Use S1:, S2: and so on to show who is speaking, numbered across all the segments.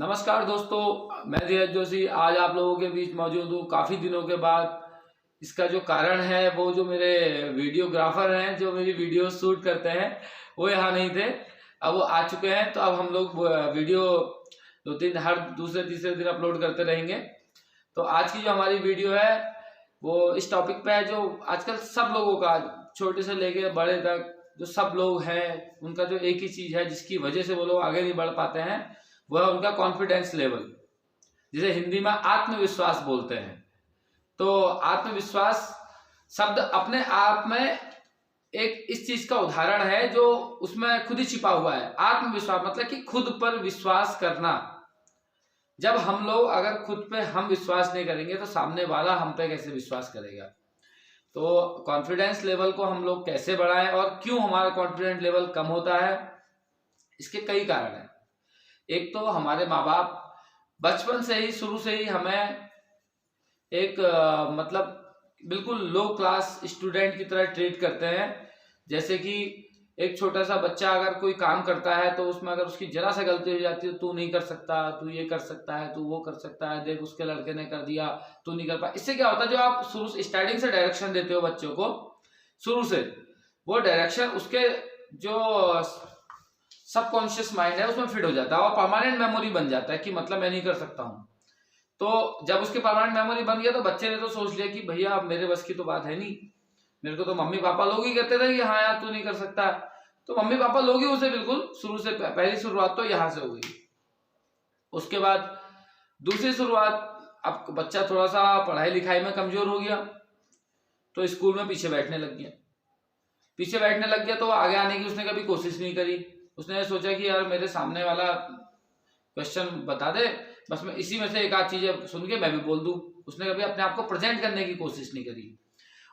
S1: नमस्कार दोस्तों, मैं धीरज जोशी आज आप लोगों के बीच मौजूद हूँ काफ़ी दिनों के बाद। इसका जो कारण है वो जो मेरे वीडियोग्राफर हैं जो मेरी वीडियो शूट करते हैं वो यहाँ नहीं थे। अब वो आ चुके हैं तो अब हम लोग वीडियो हर दूसरे तीसरे दिन अपलोड करते रहेंगे। तो आज की जो हमारी वीडियो है वो इस टॉपिक पे है जो आजकल सब लोगों का, छोटे से लेके बड़े तक जो सब लोग हैं उनका जो एक ही चीज़ है जिसकी वजह से वो लोग आगे नहीं बढ़ पाते हैं, वह है उनका कॉन्फिडेंस लेवल, जिसे हिंदी में आत्मविश्वास बोलते हैं। तो आत्मविश्वास शब्द अपने आप में एक इस चीज का उदाहरण है जो उसमें खुद ही छिपा हुआ है। आत्मविश्वास मतलब कि खुद पर विश्वास करना। जब हम लोग अगर खुद पे हम विश्वास नहीं करेंगे तो सामने वाला हम पे कैसे विश्वास करेगा। तो कॉन्फिडेंस लेवल को हम लोग कैसे बढ़ाएं और क्यों हमारा कॉन्फिडेंस लेवल कम होता है, इसके कई कारण हैं। एक तो हमारे माँ बाप बचपन से ही, शुरू से ही हमें एक मतलब बिल्कुल लो क्लास स्टूडेंट की तरह ट्रीट करते हैं। जैसे कि एक छोटा सा बच्चा अगर कोई काम करता है तो उसमें अगर उसकी जरा सा गलती हो जाती है, तू नहीं कर सकता, तू ये कर सकता है, तू वो कर सकता है, देख उसके लड़के ने कर दिया, तू नहीं कर पाया। इससे क्या होता है, जो आप शुरू से स्टार्टिंग से डायरेक्शन देते हो बच्चों को, शुरू से वो डायरेक्शन उसके जो सबकॉन्शियस माइंड है उसमें फिट हो जाता है और परमानेंट मेमोरी बन जाता है कि मतलब मैं नहीं कर सकता हूँ। तो जब उसकी परमानेंट मेमोरी बन गया तो बच्चे ने तो सोच लिया कि भैया अब मेरे बस की तो बात है नहीं, मेरे को तो मम्मी पापा लोग ही कहते थे कि हाँ यार तू नहीं कर सकता। तो मम्मी पापा लोग ही उसे बिल्कुल शुरू से, पहली शुरुआत तो यहाँ से हो गई। उसके बाद दूसरी शुरुआत, अब बच्चा थोड़ा सा पढ़ाई लिखाई में कमजोर हो गया तो स्कूल में पीछे बैठने लग गया। तो आगे आने की उसने कभी कोशिश नहीं करी। उसने सोचा कि यार मेरे सामने वाला क्वेश्चन बता दे, बस मैं इसी में से एक आध चीजें सुन के मैं भी बोल दूं। उसने कभी अपने आप को प्रेजेंट करने की कोशिश नहीं करी।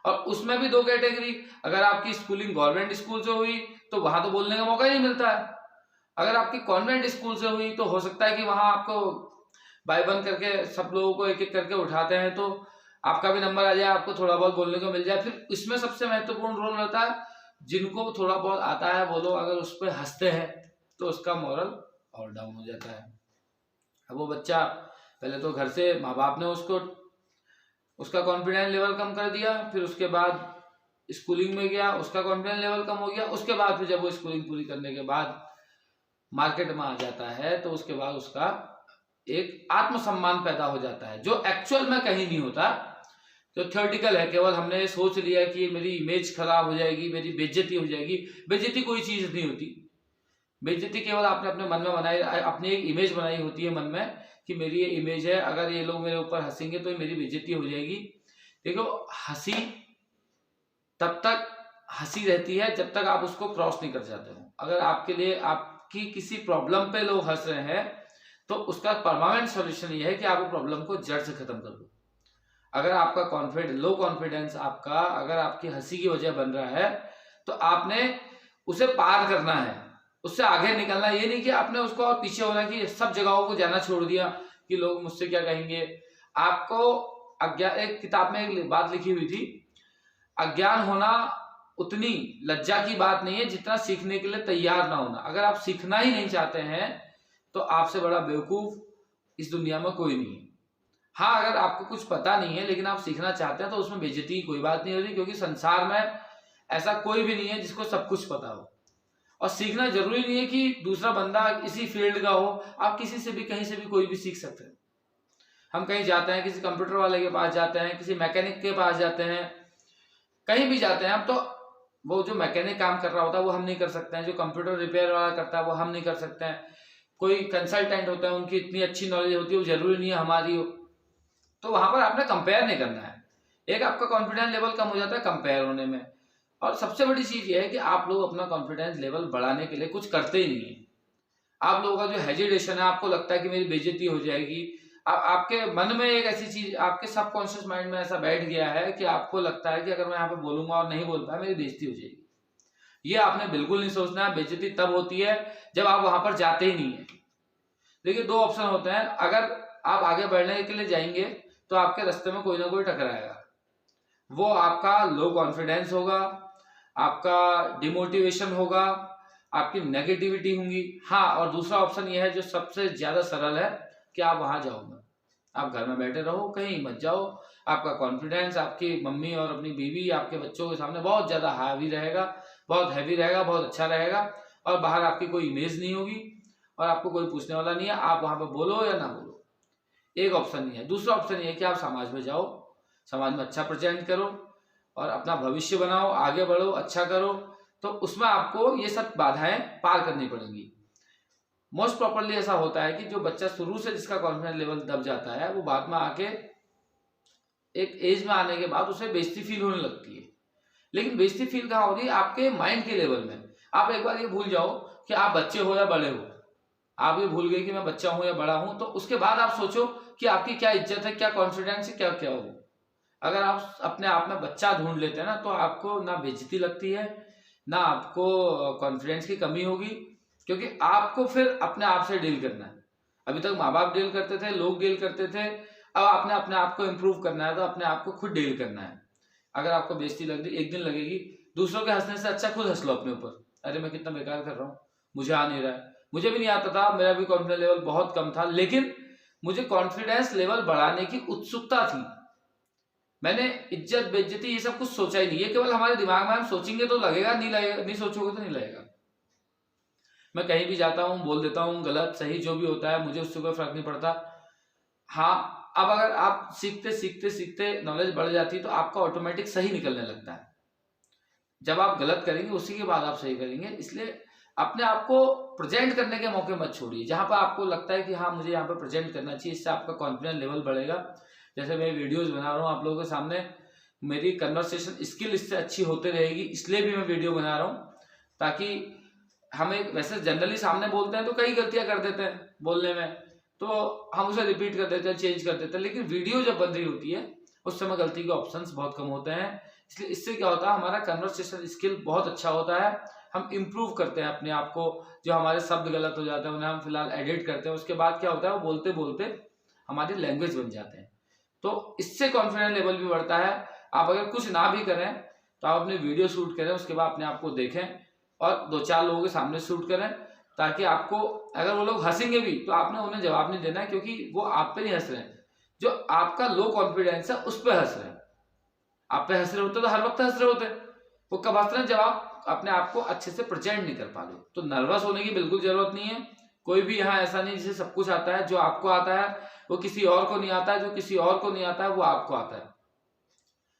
S1: और उसमें भी दो कैटेगरी, अगर आपकी स्कूलिंग गवर्नमेंट स्कूल से हुई तो वहां तो बोलने का मौका ही नहीं मिलता है। अगर आपकी कॉन्वेंट स्कूल से हुई तो हो सकता है कि वहां आपको बाय वन करके सब लोगों को एक एक करके उठाते हैं तो आपका भी नंबर आ जाए, आपको थोड़ा बहुत बोलने को मिल जाए। फिर इसमें सबसे महत्वपूर्ण रोल रहता है, जिनको थोड़ा बहुत आता है वो लोग अगर उस पर हंसते हैं तो उसका मॉरल और डाउन हो जाता है। अब वो बच्चा पहले तो घर से माँ बाप ने उसका कॉन्फिडेंस लेवल कम कर दिया, फिर उसके बाद स्कूलिंग में गया, उसका कॉन्फिडेंस लेवल कम हो गया। उसके बाद फिर जब वो स्कूलिंग पूरी करने के बाद मार्केट में आ जाता है तो उसके बाद उसका एक आत्मसम्मान पैदा हो जाता है जो एक्चुअल में कहीं नहीं होता, जो थ्योरेटिकल है। केवल हमने सोच लिया कि मेरी इमेज खराब हो जाएगी, मेरी बेइज्जती हो जाएगी। बेइज्जती कोई चीज नहीं होती। बेइज्जती केवल आपने अपने मन में बनाई, अपनी एक इमेज बनाई होती है मन में कि मेरी ये इमेज है, अगर ये लोग मेरे ऊपर हंसेंगे तो मेरी बेइज्जती हो जाएगी। देखो, हंसी तब तक हंसी रहती है जब तक आप उसको क्रॉस नहीं कर जाते हो। अगर आपके लिए आपकी किसी प्रॉब्लम पे लोग हंस रहे हैं तो उसका परमानेंट सॉल्यूशन ये है कि आप वो प्रॉब्लम को जड़ से खत्म कर दो। अगर आपका लो कॉन्फिडेंस आपका अगर आपकी हंसी की वजह बन रहा है तो आपने उसे पार करना है, उससे आगे निकलना। ये नहीं कि आपने उसको और पीछे होना कि सब जगहों को जाना छोड़ दिया कि लोग मुझसे क्या कहेंगे। आपको एक किताब में एक बात लिखी हुई थी, अज्ञान होना उतनी लज्जा की बात नहीं है जितना सीखने के लिए तैयार ना होना। अगर आप सीखना ही नहीं चाहते हैं तो आपसे बड़ा बेवकूफ इस दुनिया में कोई नहीं है। हाँ, अगर आपको कुछ पता नहीं है लेकिन आप सीखना चाहते हैं तो उसमें बेइज्जती की कोई बात नहीं होती, क्योंकि संसार में ऐसा कोई भी नहीं है जिसको सब कुछ पता हो। और सीखना जरूरी नहीं है कि दूसरा बंदा इसी फील्ड का हो, आप किसी से भी कहीं से भी कोई भी सीख सकते हैं। हम कहीं जाते हैं, किसी कंप्यूटर वाले के पास जाते हैं, किसी मैकेनिक के पास जाते हैं, कहीं भी जाते हैं हम, तो वो जो मैकेनिक काम कर रहा होता है वो हम नहीं कर सकते हैं, जो कंप्यूटर रिपेयर वाला करता है वो हम नहीं कर सकते हैं। कोई कंसल्टेंट होता है, उनकी इतनी अच्छी नॉलेज होती है, वो जरूरी नहीं है हमारी हो। तो वहां पर आपने कंपेयर नहीं करना है। एक आपका कॉन्फिडेंस लेवल कम हो जाता है कंपेयर होने में। और सबसे बड़ी चीज ये है कि आप लोग अपना कॉन्फिडेंस लेवल बढ़ाने के लिए कुछ करते ही नहीं है। आप लोगों का जो हेजिटेशन है, आपको लगता है कि मेरी बेइज्जती हो जाएगी। आपके मन में एक ऐसी चीज, आपके सबकॉन्शियस माइंड में ऐसा बैठ गया है कि आपको लगता है कि अगर मैं यहाँ पे बोलूंगा और नहीं बोल पाया मेरी बेइज्जती हो जाएगी। ये आपने बिल्कुल नहीं सोचना है। बेइज्जती तब होती है जब आप वहां पर जाते ही नहीं है। देखिए, दो ऑप्शन होते हैं। अगर आप आगे बढ़ने के लिए जाएंगे तो आपके रास्ते में कोई ना कोई टकराएगा। वो आपका लो कॉन्फिडेंस होगा, आपका डिमोटिवेशन होगा, आपकी नेगेटिविटी होंगी। हाँ, और दूसरा ऑप्शन ये है जो सबसे ज्यादा सरल है कि आप वहां जाओ मत, आप घर में बैठे रहो, कहीं मत जाओ। आपका कॉन्फिडेंस आपकी मम्मी और अपनी बीवी, आपके बच्चों के सामने बहुत ज्यादा हावी रहेगा, बहुत हैवी रहेगा, बहुत अच्छा रहेगा, और बाहर आपकी कोई इमेज नहीं होगी और आपको कोई पूछने वाला नहीं है, आप वहां पर बोलो या ना बोलो। एक ऑप्शन नहीं है। दूसरा ऑप्शन ये है कि आप समाज में जाओ, समाज में अच्छा प्रेजेंट करो और अपना भविष्य बनाओ, आगे बढ़ो, अच्छा करो। तो उसमें आपको ये सब बाधाएं पार करनी पड़ेंगी। मोस्ट प्रॉपरली ऐसा होता है कि जो बच्चा शुरू से जिसका कॉन्फिडेंस लेवल दब जाता है, वो बाद में आके एक एज में आने के बाद उसे बेइज्जती फील होने लगती है। लेकिन बेइज्जती फील कहाँ हो रही है? आपके माइंड के लेवल में। आप एक बार ये भूल जाओ कि आप बच्चे हो या बड़े हो, आप ये भूल गए कि मैं बच्चा हूं या बड़ा हूं, तो उसके बाद आप सोचो कि आपकी क्या इज्जत है, क्या कॉन्फिडेंस है, क्या क्या हो। अगर आप अपने आप में बच्चा ढूंढ लेते हैं ना, तो आपको ना बेइज्जती लगती है, ना आपको कॉन्फिडेंस की कमी होगी, क्योंकि आपको फिर अपने आप से डील करना है। अभी तक माँ बाप डील करते थे, लोग डील करते थे, अब आपने अपने आप को इम्प्रूव करना है, तो अपने आप को खुद डील करना है। अगर आपको बेइज्जती लग रही, एक दिन लगेगी, दूसरों के हंसने से अच्छा खुद हंस लो अपने ऊपर। अरे मैं कितना बेकार कर रहा हूँ, मुझे आ नहीं रहा है। मुझे भी नहीं आता था, मेरा भी कॉन्फिडेंस लेवल बहुत कम था, लेकिन मुझे कॉन्फिडेंस लेवल बढ़ाने की उत्सुकता थी। मैंने इज्जत बेइज्जती ये सब कुछ सोचा ही नहीं, ये केवल हमारे दिमाग में हम सोचेंगे तो लगेगा, नहीं लगेगा, नहीं सोचोगे तो नहीं लगेगा। मैं कहीं भी जाता हूँ, बोल देता हूँ, गलत सही जो भी होता है, मुझे उससे कोई फर्क नहीं पड़ता। हाँ, अब अगर आप सीखते सीखते सीखते नॉलेज बढ़ जाती है, तो आपका ऑटोमेटिक सही निकलने लगता है। जब आप गलत करेंगे उसी के बाद आप सही करेंगे। इसलिए अपने आप को प्रेजेंट करने के मौके मत छोड़िए। जहां पर आपको लगता है कि हाँ मुझे यहाँ पर प्रेजेंट करना चाहिए, इससे आपका कॉन्फिडेंस लेवल बढ़ेगा। जैसे मैं वीडियोस बना रहा हूँ आप लोगों के सामने, मेरी कन्वर्सेशन स्किल इससे अच्छी होती रहेगी, इसलिए भी मैं वीडियो बना रहा हूँ। ताकि हमें वैसे जनरली सामने बोलते हैं तो कई गलतियां कर देते हैं बोलने में, तो हम उसे रिपीट कर देते हैं, चेंज कर देते हैं, लेकिन वीडियो जब बन रही होती है उस समय गलती के ऑप्शंस बहुत कम होते हैं। इसलिए इससे क्या होता है, हमारा कन्वर्सेशन स्किल बहुत अच्छा होता है, हम इम्प्रूव करते हैं अपने आप को। जो हमारे शब्द गलत हो जाते हैं उन्हें हम फिलहाल एडिट करते हैं, उसके बाद क्या होता है, वो बोलते बोलते हमारी लैंग्वेज बन जाते हैं। तो इससे कॉन्फिडेंस लेवल भी बढ़ता है। आप अगर कुछ ना भी करें तो आप अपने वीडियो शूट करें, उसके बाद अपने आप को देखें और 2-4 लोगों के सामने शूट करें, ताकि आपको, अगर वो लोग हंसेंगे भी तो आपने उन्हें जवाब नहीं देना है, क्योंकि वो आप पे नहीं हंस रहे हैं, जो आपका लो कॉन्फिडेंस है उस पर हंस रहे हैं। आप पे हंस रहे होते तो हर वक्त हंस रहे होते, वो कब हंस रहे हैं, जब आप अपने आप को अच्छे से प्रेजेंट नहीं कर पा रहे। तो नर्वस होने की बिल्कुल जरूरत नहीं है। कोई भी यहाँ ऐसा नहीं जिसे सब कुछ आता है। जो आपको आता है वो किसी और को नहीं आता है, जो किसी और को नहीं आता है वो आपको आता है।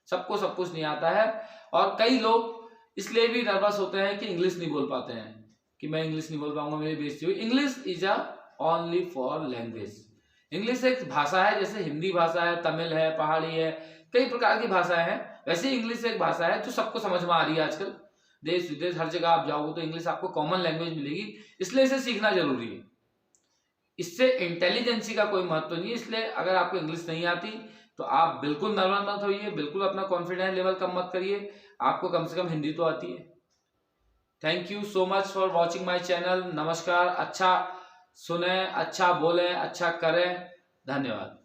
S1: सबको सब कुछ नहीं आता है। और कई लोग इसलिए भी नर्वस होते हैं कि इंग्लिश नहीं बोल पाते हैं, कि मैं इंग्लिश नहीं बोल पाऊंगा, मेरी बेइज्जती हुई। English is a only for language. English एक भाषा है, जैसे हिंदी भाषा है, तमिल है, पहाड़ी है, कई प्रकार की भाषाएं हैं। वैसे इंग्लिश एक भाषा है जो सबको समझ में आ रही है आजकल। देश विदेश हर जगह आप जाओगे तो इंग्लिश आपको कॉमन लैंग्वेज मिलेगी, इसलिए इसे सीखना जरूरी है। इससे इंटेलिजेंसी का कोई महत्व नहीं है। इसलिए अगर आपको इंग्लिश नहीं आती तो आप बिल्कुल नर्वस मत होइए, बिल्कुल अपना कॉन्फिडेंस लेवल कम मत करिए। आपको कम से कम हिंदी तो आती है। Thank you so much for watching my channel. नमस्कार। अच्छा सुने, अच्छा बोलें, अच्छा करें। धन्यवाद।